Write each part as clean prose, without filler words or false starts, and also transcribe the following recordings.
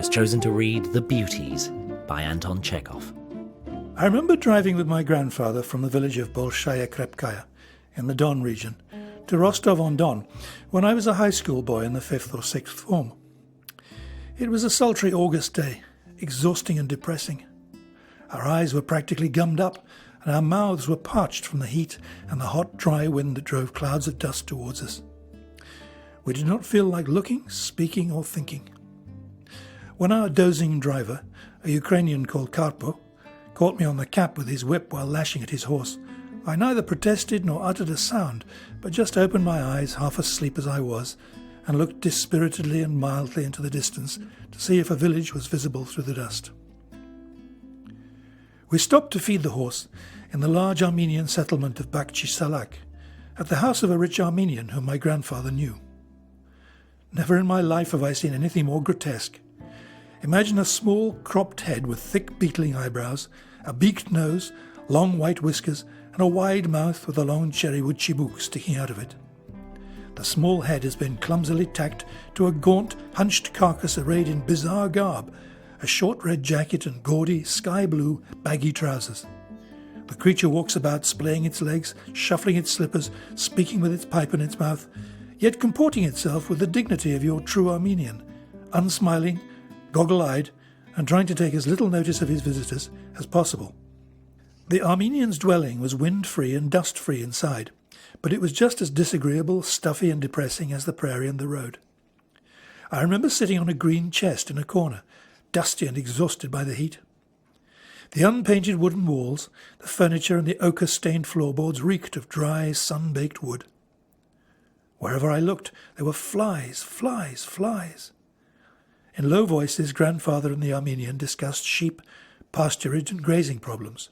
was chosen to read The Beauties by Anton Chekhov. I remember driving with my grandfather from the village of Bolshaya Krepkaya in the Don region to Rostov-on-Don when I was a high school boy in the 5th or 6th form. It was a sultry August day, exhausting and depressing. Our eyes were practically gummed up and our mouths were parched from the heat and the hot, dry wind that drove clouds of dust towards us. We did not feel like looking, speaking or thinking. When our dozing driver, a Ukrainian called Karpo, caught me on the cap with his whip while lashing at his horse, I neither protested nor uttered a sound, but just opened my eyes, half asleep as I was, and looked dispiritedly and mildly into the distance to see if a village was visible through the dust. We stopped to feed the horse in the large Armenian settlement of Bakhchi Salak, at the house of a rich Armenian whom my grandfather knew. Never in my life have I seen anything more grotesque. Imagine a small cropped head with thick beetling eyebrows, a beaked nose, long white whiskers, and a wide mouth with a long cherrywood chibuk sticking out of it. The small head has been clumsily tacked to a gaunt, hunched carcass arrayed in bizarre garb, a short red jacket and gaudy, sky-blue, baggy trousers. The creature walks about splaying its legs, shuffling its slippers, speaking with its pipe in its mouth, yet comporting itself with the dignity of your true Armenian, unsmiling, goggle-eyed, and trying to take as little notice of his visitors as possible. The Armenian's dwelling was wind-free and dust-free inside, but it was just as disagreeable, stuffy and depressing as the prairie and the road. I remember sitting on a green chest in a corner, dusty and exhausted by the heat. The unpainted wooden walls, the furniture and the ochre-stained floorboards reeked of dry, sun-baked wood. Wherever I looked, there were flies, flies, flies. In low voices, grandfather and the Armenian discussed sheep, pasturage and grazing problems.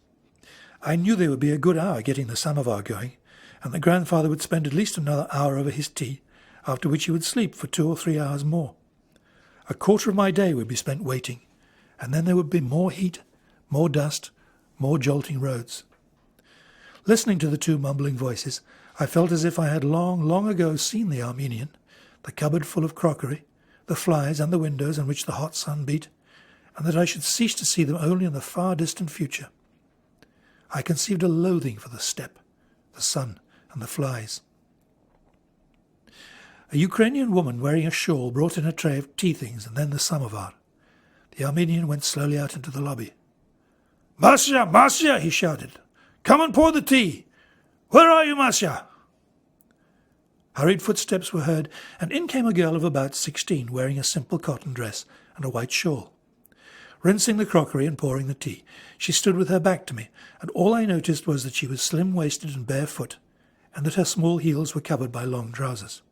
I knew they would be a good hour getting the samovar going, and the grandfather would spend at least another hour over his tea, after which he would sleep for 2 or 3 hours more. A quarter of my day would be spent waiting, and then there would be more heat, more dust, more jolting roads. Listening to the two mumbling voices, I felt as if I had long, long ago seen the Armenian, the cupboard full of crockery, the flies and the windows on which the hot sun beat, and that I should cease to see them only in the far distant future. I conceived a loathing for the steppe, the sun, and the flies. A Ukrainian woman wearing a shawl brought in a tray of tea things and then the samovar. The Armenian went slowly out into the lobby. "Masya, Masya!" he shouted. "Come and pour the tea! Where are you, Masya?" Hurried footsteps were heard, and in came a girl of about 16, wearing a simple cotton dress and a white shawl. Rinsing the crockery and pouring the tea, she stood with her back to me, and all I noticed was that she was slim-waisted and barefoot, and that her small heels were covered by long trousers.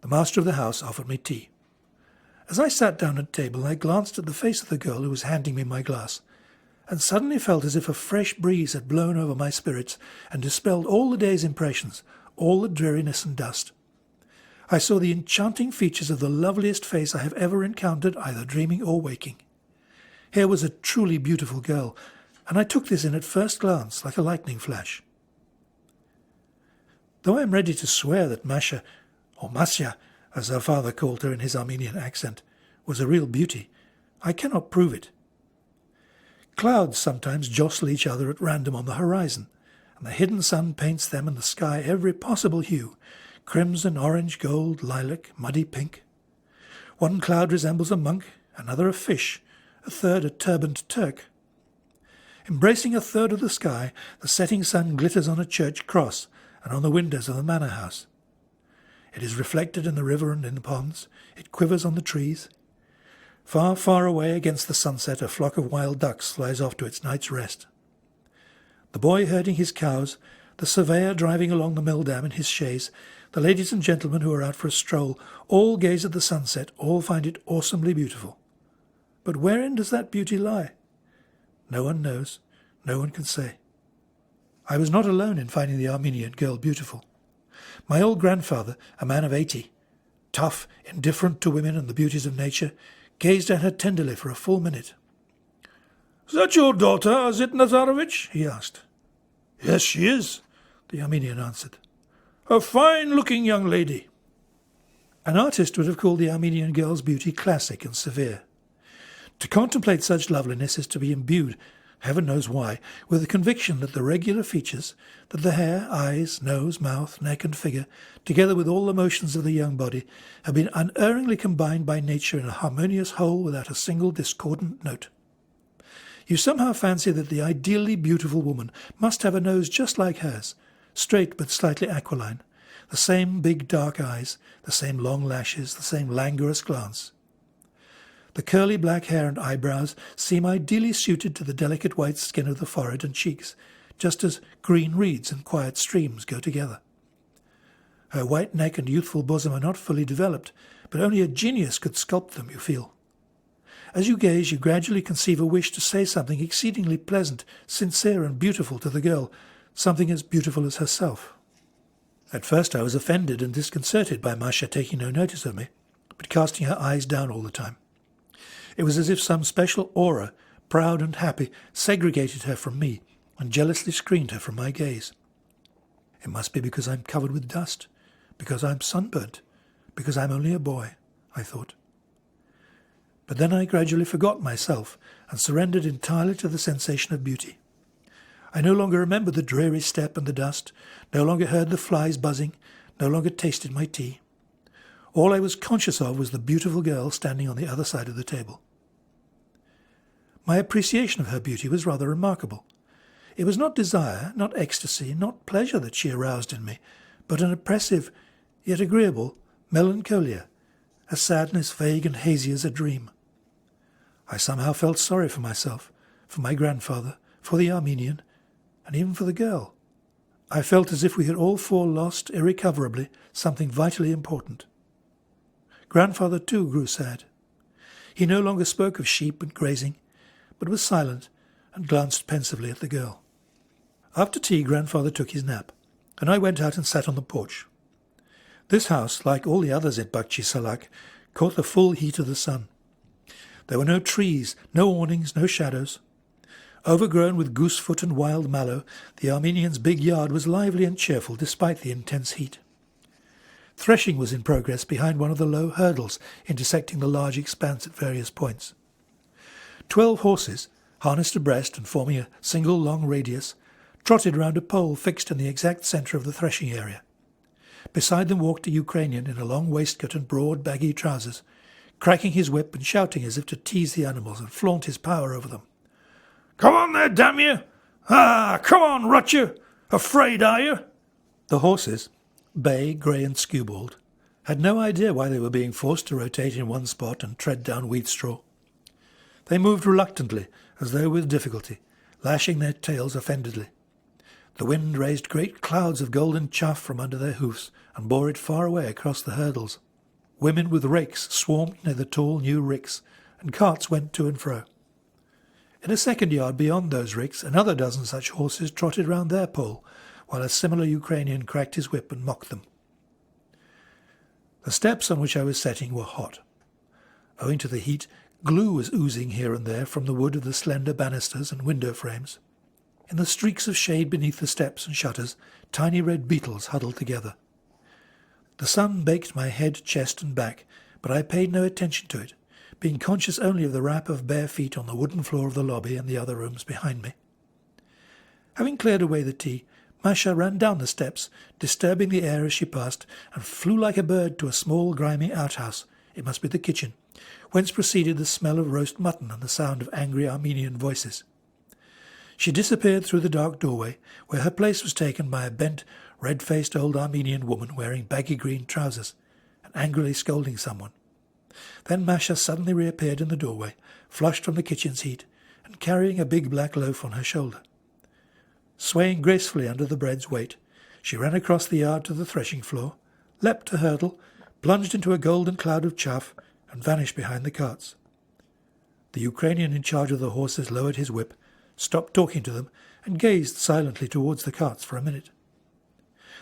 The master of the house offered me tea. As I sat down at table, I glanced at the face of the girl who was handing me my glass, and suddenly felt as if a fresh breeze had blown over my spirits and dispelled all the day's impressions, all the dreariness and dust. I saw the enchanting features of the loveliest face I have ever encountered, either dreaming or waking. Here was a truly beautiful girl, and I took this in at first glance like a lightning flash. Though I am ready to swear that Masha, or Masya, as her father called her in his Armenian accent, was a real beauty, I cannot prove it. Clouds sometimes jostle each other at random on the horizon, and the hidden sun paints them and the sky every possible hue, crimson, orange, gold, lilac, muddy pink. One cloud resembles a monk, another a fish, a third a turbaned Turk. Embracing a third of the sky, the setting sun glitters on a church cross and on the windows of the manor house. It is reflected in the river and in the ponds. It quivers on the trees. Far, far away against the sunset, a flock of wild ducks flies off to its night's rest. The boy herding his cows, the surveyor driving along the mill dam in his chaise, the ladies and gentlemen who are out for a stroll, all gaze at the sunset, all find it awesomely beautiful. But wherein does that beauty lie? No one knows, no one can say. I was not alone in finding the Armenian girl beautiful. My old grandfather, a man of 80, tough, indifferent to women and the beauties of nature, gazed at her tenderly for a full minute. "Is that your daughter, Azit Nazarovich?" he asked. "Yes, she is," the Armenian answered. "A fine-looking young lady." An artist would have called the Armenian girl's beauty classic and severe. To contemplate such loveliness is to be imbued, heaven knows why, with the conviction that the regular features, that the hair, eyes, nose, mouth, neck and figure, together with all the motions of the young body, have been unerringly combined by nature in a harmonious whole without a single discordant note. You somehow fancy that the ideally beautiful woman must have a nose just like hers, straight but slightly aquiline, the same big dark eyes, the same long lashes, the same languorous glance. The curly black hair and eyebrows seem ideally suited to the delicate white skin of the forehead and cheeks, just as green reeds and quiet streams go together. Her white neck and youthful bosom are not fully developed, but only a genius could sculpt them, you feel. As you gaze, you gradually conceive a wish to say something exceedingly pleasant, sincere and beautiful to the girl, something as beautiful as herself. At first I was offended and disconcerted by Masha taking no notice of me, but casting her eyes down all the time. It was as if some special aura, proud and happy, segregated her from me and jealously screened her from my gaze. It must be because I'm covered with dust, because I'm sunburnt, because I'm only a boy, I thought. But then I gradually forgot myself and surrendered entirely to the sensation of beauty. I no longer remembered the dreary step and the dust, no longer heard the flies buzzing, no longer tasted my tea. All I was conscious of was the beautiful girl standing on the other side of the table. My appreciation of her beauty was rather remarkable. It was not desire, not ecstasy, not pleasure that she aroused in me, but an oppressive, yet agreeable, melancholia, a sadness vague and hazy as a dream. I somehow felt sorry for myself, for my grandfather, for the Armenian, and even for the girl. I felt as if we had all four lost, irrecoverably, something vitally important. Grandfather, too, grew sad. He no longer spoke of sheep and grazing, but was silent and glanced pensively at the girl. After tea, Grandfather took his nap, and I went out and sat on the porch. This house, like all the others at Bakhchi Salak, caught the full heat of the sun. There were no trees, no awnings, no shadows. Overgrown with goosefoot and wild mallow, the Armenian's big yard was lively and cheerful despite the intense heat. Threshing was in progress behind one of the low hurdles intersecting the large expanse at various points. 12 horses, harnessed abreast and forming a single long radius, trotted round a pole fixed in the exact centre of the threshing area. Beside them walked a Ukrainian in a long waistcoat and broad, baggy trousers, cracking his whip and shouting as if to tease the animals and flaunt his power over them. "Come on there, damn you! Ah, come on, rot you! Afraid, are you?" The horses, bay, grey and skewbald, had no idea why they were being forced to rotate in one spot and tread down wheat straw. They moved reluctantly, as though with difficulty, lashing their tails offendedly. The wind raised great clouds of golden chaff from under their hoofs and bore it far away across the hurdles. Women with rakes swarmed near the tall new ricks, and carts went to and fro. In a second yard beyond those ricks, another dozen such horses trotted round their pole, while a similar Ukrainian cracked his whip and mocked them. The steps on which I was sitting were hot. Owing to the heat, glue was oozing here and there from the wood of the slender banisters and window frames. In the streaks of shade beneath the steps and shutters, tiny red beetles huddled together. The sun baked my head, chest and back, but I paid no attention to it, being conscious only of the rap of bare feet on the wooden floor of the lobby and the other rooms behind me. Having cleared away the tea, Masha ran down the steps, disturbing the air as she passed, and flew like a bird to a small grimy outhouse, it must be the kitchen, whence proceeded the smell of roast mutton and the sound of angry Armenian voices. She disappeared through the dark doorway, where her place was taken by a bent, red-faced old Armenian woman wearing baggy green trousers, and angrily scolding someone. Then Masha suddenly reappeared in the doorway, flushed from the kitchen's heat, and carrying a big black loaf on her shoulder. Swaying gracefully under the bread's weight, she ran across the yard to the threshing floor, leapt a hurdle, plunged into a golden cloud of chaff, and vanished behind the carts. The Ukrainian in charge of the horses lowered his whip, stopped talking to them, and gazed silently towards the carts for a minute.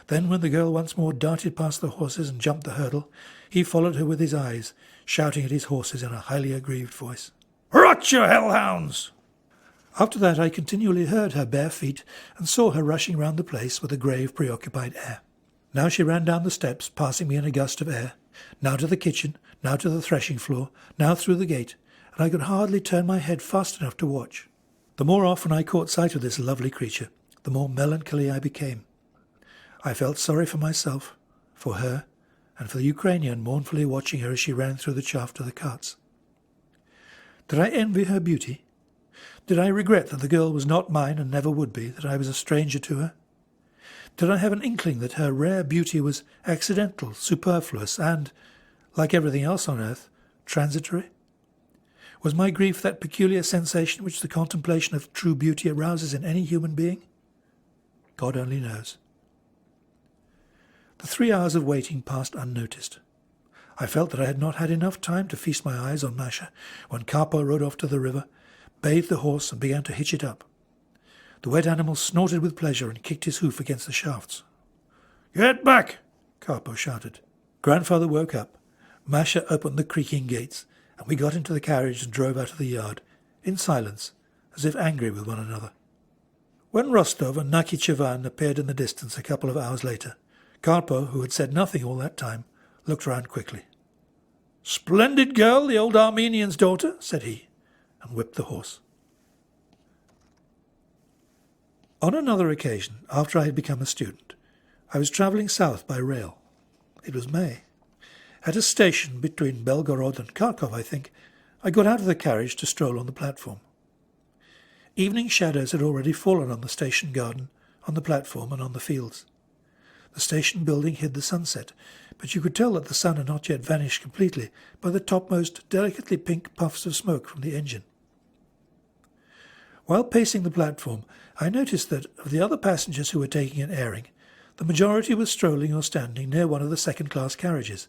Then, when the girl once more darted past the horses and jumped the hurdle, he followed her with his eyes, shouting at his horses in a highly aggrieved voice. "Rot you hellhounds!" After that I continually heard her bare feet and saw her rushing round the place with a grave, preoccupied air. Now she ran down the steps, passing me in a gust of air, Now to the kitchen, now to the threshing floor, now through the gate, and I could hardly turn my head fast enough to watch. The more often I caught sight of this lovely creature, the more melancholy I became. I felt sorry for myself, for her, and for the Ukrainian mournfully watching her as she ran through the chaff to the carts. Did I envy her beauty? Did I regret that the girl was not mine and never would be, that I was a stranger to her? Did I have an inkling that her rare beauty was accidental, superfluous, and, like everything else on earth, transitory? Was my grief that peculiar sensation which the contemplation of true beauty arouses in any human being? God only knows. The 3 hours of waiting passed unnoticed. I felt that I had not had enough time to feast my eyes on Masha when Karpo rode off to the river, bathed the horse and began to hitch it up. The wet animal snorted with pleasure and kicked his hoof against the shafts. "Get back!" Karpo shouted. Grandfather woke up. Masha opened the creaking gates, and we got into the carriage and drove out of the yard, in silence, as if angry with one another. When Rostov and Nakhichevan appeared in the distance a couple of hours later, Karpo, who had said nothing all that time, looked round quickly. "Splendid girl, the old Armenian's daughter," said he, and whipped the horse. On another occasion, after I had become a student, I was travelling south by rail. It was May. At a station between Belgorod and Kharkov, I think, I got out of the carriage to stroll on the platform. Evening shadows had already fallen on the station garden, on the platform and on the fields. The station building hid the sunset, but you could tell that the sun had not yet vanished completely by the topmost delicately pink puffs of smoke from the engine. While pacing the platform, I noticed that, of the other passengers who were taking an airing, the majority were strolling or standing near one of the second-class carriages,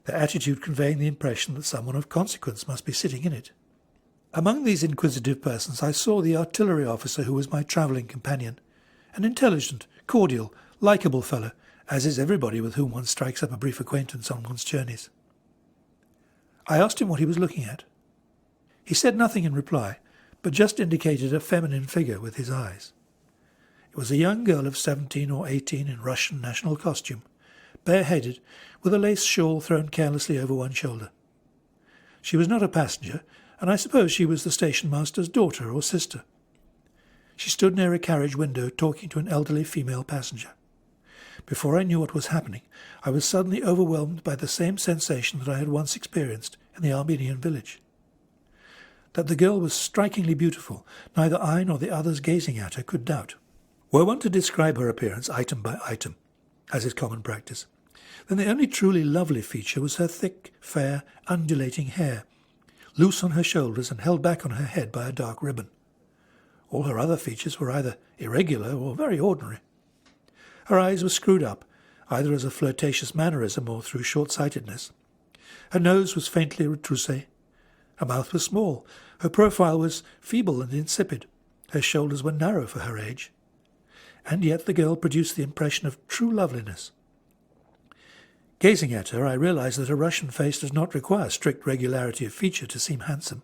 their attitude conveying the impression that someone of consequence must be sitting in it. Among these inquisitive persons I saw the artillery officer who was my travelling companion, an intelligent, cordial, likeable fellow, as is everybody with whom one strikes up a brief acquaintance on one's journeys. I asked him what he was looking at. He said nothing in reply, but just indicated a feminine figure with his eyes. It was a young girl of 17 or 18 in Russian national costume, bareheaded, with a lace shawl thrown carelessly over one shoulder. She was not a passenger, and I suppose she was the station-master's daughter or sister. She stood near a carriage window talking to an elderly female passenger. Before I knew what was happening, I was suddenly overwhelmed by the same sensation that I had once experienced in the Armenian village. That the girl was strikingly beautiful, neither I nor the others gazing at her could doubt. Were one to describe her appearance item by item, as is common practice, then the only truly lovely feature was her thick, fair, undulating hair, loose on her shoulders and held back on her head by a dark ribbon. All her other features were either irregular or very ordinary. Her eyes were screwed up, either as a flirtatious mannerism or through short-sightedness. Her nose was faintly retroussé. Her mouth was small. Her profile was feeble and insipid. Her shoulders were narrow for her age. And yet the girl produced the impression of true loveliness. Gazing at her, I realized that a Russian face does not require strict regularity of feature to seem handsome.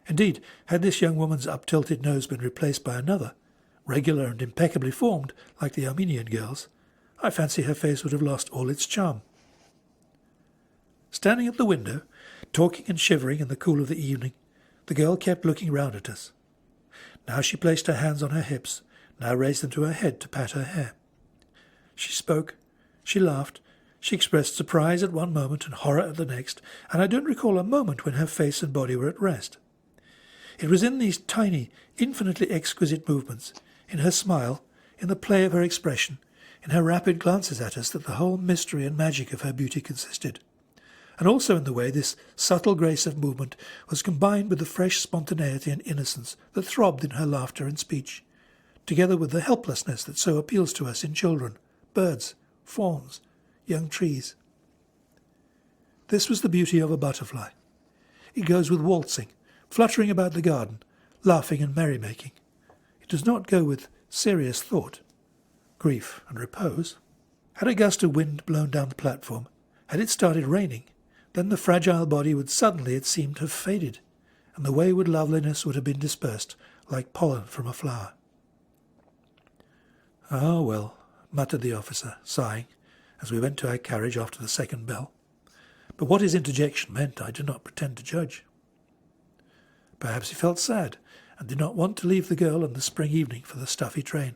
Indeed, had this young woman's up-tilted nose been replaced by another, regular and impeccably formed, like the Armenian girls, I fancy her face would have lost all its charm. Standing at the window, talking and shivering in the cool of the evening, the girl kept looking round at us. Now she placed her hands on her hips, now raised them to her head to pat her hair. She spoke, she laughed, she expressed surprise at one moment and horror at the next, and I don't recall a moment when her face and body were at rest. It was in these tiny, infinitely exquisite movements, in her smile, in the play of her expression, in her rapid glances at us, that the whole mystery and magic of her beauty consisted, and also in the way this subtle grace of movement was combined with the fresh spontaneity and innocence that throbbed in her laughter and speech, together with the helplessness that so appeals to us in children, birds, fawns, young trees. This was the beauty of a butterfly. It goes with waltzing, fluttering about the garden, laughing and merrymaking. It does not go with serious thought, grief and repose. Had a gust of wind blown down the platform, had it started raining, then the fragile body would suddenly, it seemed, have faded, and the wayward loveliness would have been dispersed like pollen from a flower. "Ah, well," muttered the officer, sighing, as we went to our carriage after the second bell. But what his interjection meant I do not pretend to judge. Perhaps he felt sad and did not want to leave the girl on the spring evening for the stuffy train.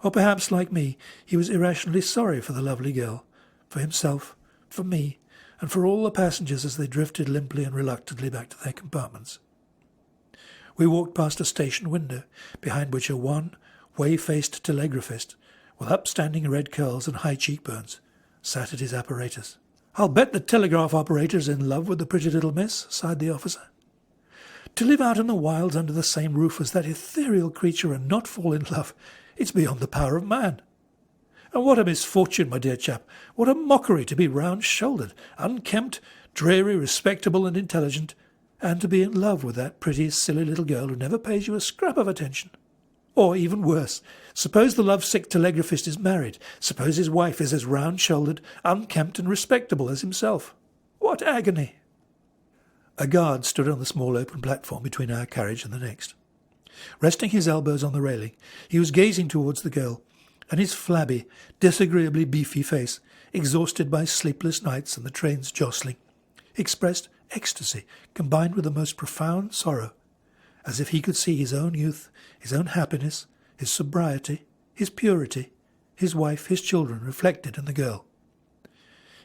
Or perhaps, like me, he was irrationally sorry for the lovely girl, for himself, for me, and for all the passengers as they drifted limply and reluctantly back to their compartments. We walked past a station window, behind which a wan, whey-faced telegraphist, with upstanding red curls and high cheekbones, sat at his apparatus. "I'll bet the telegraph operator's in love with the pretty little miss," sighed the officer. "To live out in the wilds under the same roof as that ethereal creature and not fall in love, it's beyond the power of man. And what a misfortune, my dear chap, what a mockery to be round-shouldered, unkempt, dreary, respectable and intelligent, and to be in love with that pretty, silly little girl who never pays you a scrap of attention. Or, even worse, suppose the love-sick telegraphist is married. Suppose his wife is as round-shouldered, unkempt and respectable as himself. What agony!" A guard stood on the small open platform between our carriage and the next. Resting his elbows on the railing, he was gazing towards the girl, and his flabby, disagreeably beefy face, exhausted by sleepless nights and the train's jostling, expressed ecstasy combined with the most profound sorrow, as if he could see his own youth, his own happiness, his sobriety, his purity, his wife, his children reflected in the girl.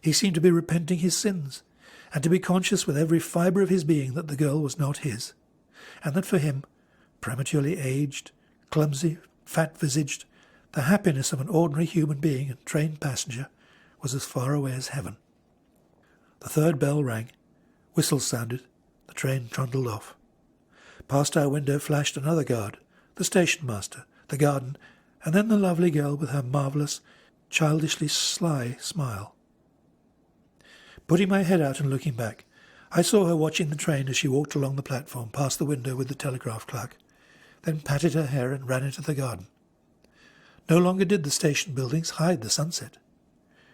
He seemed to be repenting his sins, and to be conscious with every fibre of his being that the girl was not his, and that for him, prematurely aged, clumsy, fat-visaged, the happiness of an ordinary human being and train passenger was as far away as heaven. The third bell rang, whistles sounded, the train trundled off. Past our window flashed another guard, the station-master, the garden, and then the lovely girl with her marvellous, childishly sly smile. Putting my head out and looking back, I saw her watching the train as she walked along the platform past the window with the telegraph clerk, then patted her hair and ran into the garden. No longer did the station buildings hide the sunset.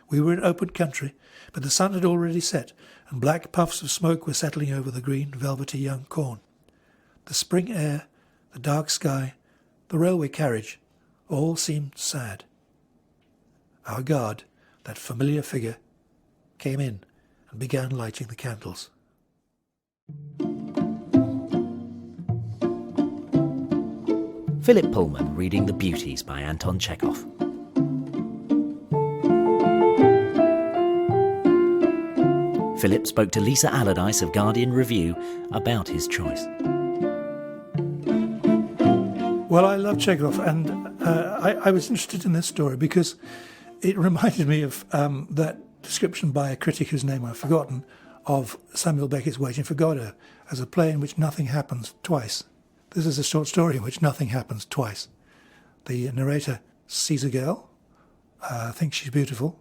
We were in open country, but the sun had already set, and black puffs of smoke were settling over the green, velvety young corn. The spring air, the dark sky, the railway carriage, all seemed sad. Our guard, that familiar figure, came in and began lighting the candles. Philip Pullman reading The Beauties by Anton Chekhov. Philip spoke to Lisa Allardyce of Guardian Review about his choice. Well, I love Chekhov, and I was interested in this story because it reminded me of that description by a critic whose name I've forgotten of Samuel Beckett's Waiting for Godot as a play in which nothing happens twice. This is a short story in which nothing happens twice. The narrator sees a girl, thinks she's beautiful.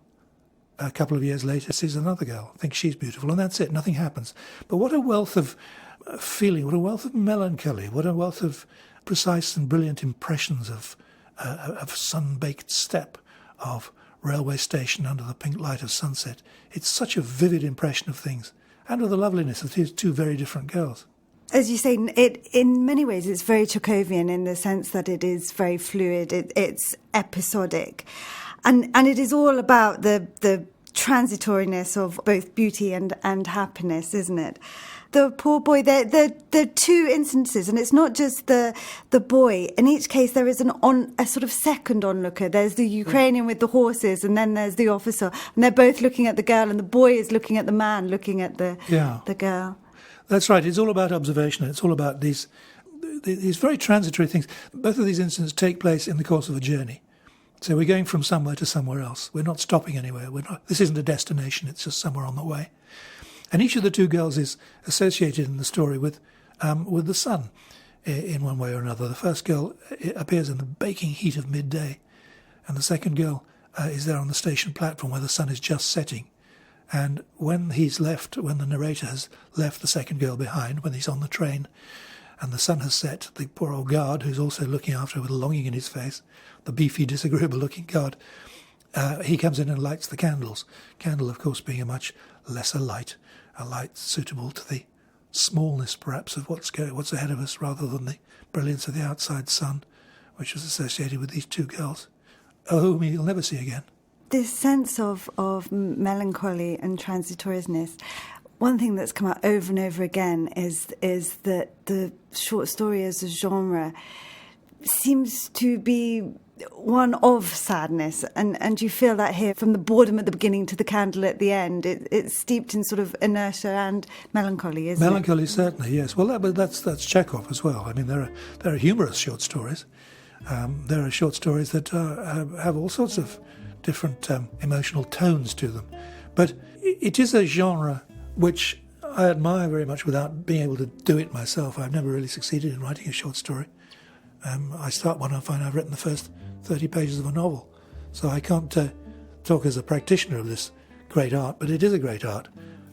A couple of years later sees another girl, thinks she's beautiful, and that's it, nothing happens. But what a wealth of feeling, what a wealth of melancholy, what a wealth of precise and brilliant impressions of sun-baked steppe, of railway station under the pink light of sunset. It's such a vivid impression of things, and of the loveliness of these two very different girls. As you say, it in many ways it's very Chekhovian in the sense that it is very fluid, it's episodic. And it is all about the transitoriness of both beauty and happiness, isn't it? The poor boy, there are two instances, and it's not just the boy. In each case, there is a sort of second onlooker. There's the Ukrainian with the horses, and then there's the officer. And they're both looking at the girl, and the boy is looking at the man, looking at the girl. That's right. It's all about observation. It's all about these very transitory things. Both of these incidents take place in the course of a journey. So we're going from somewhere to somewhere else. We're not stopping anywhere. This isn't a destination. It's just somewhere on the way. And each of the two girls is associated in the story with the sun in one way or another. The first girl appears in the baking heat of midday, and the second girl is there on the station platform where the sun is just setting. And when the narrator has left the second girl behind, when he's on the train and the sun has set, the poor old guard, who's also looking after her with longing in his face, the beefy, disagreeable-looking guard, he comes in and lights the candles. Candle, of course, being a much lesser light, a light suitable to the smallness, perhaps, of what's ahead of us, rather than the brilliance of the outside sun, which was associated with these two girls, whom he'll never see again. this sense of melancholy and transitoriness, one thing that's come out over and over again is that the short story as a genre seems to be one of sadness, and you feel that here from the boredom at the beginning to the candle at the end. It's steeped in sort of inertia and melancholy, isn't Melancholy, certainly, yes. Well, that's Chekhov as well. I mean, there are humorous short stories. There are short stories that have all sorts of different emotional tones to them. But it is a genre which I admire very much without being able to do it myself. I've never really succeeded in writing a short story. I start one and find I've written the first 30 pages of a novel. So I can't talk as a practitioner of this great art, but it is a great art.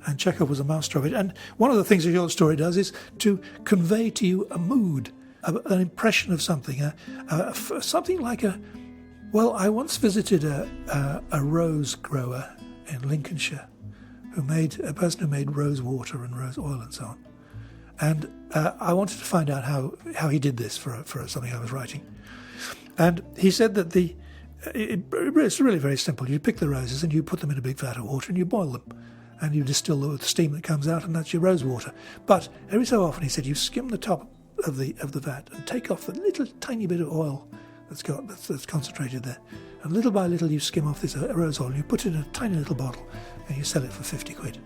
And Chekhov was a master of it. And one of the things a short story does is to convey to you a mood, an impression of something, something like well, I once visited a rose grower in Lincolnshire, a person who made rose water and rose oil and so on. And I wanted to find out how he did this for something I was writing. And he said that it's really very simple. You pick the roses and you put them in a big vat of water and you boil them. And you distill the steam that comes out, and that's your rose water. But every so often, he said, you skim the top of the vat and take off the little tiny bit of oil that's concentrated there. And little by little, you skim off this rose oil and you put it in a tiny little bottle and you sell it for 50 quid.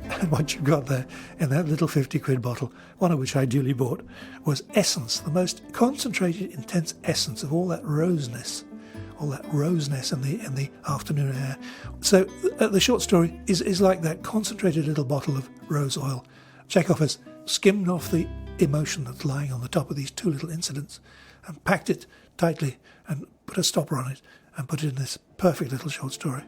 And what you got there in that little 50 quid bottle, one of which I duly bought, was essence, the most concentrated, intense essence of all that roseness in the afternoon air. So the short story is like that concentrated little bottle of rose oil. Chekhov has skimmed off the emotion that's lying on the top of these two little incidents and packed it tightly and put a stopper on it and put it in this perfect little short story.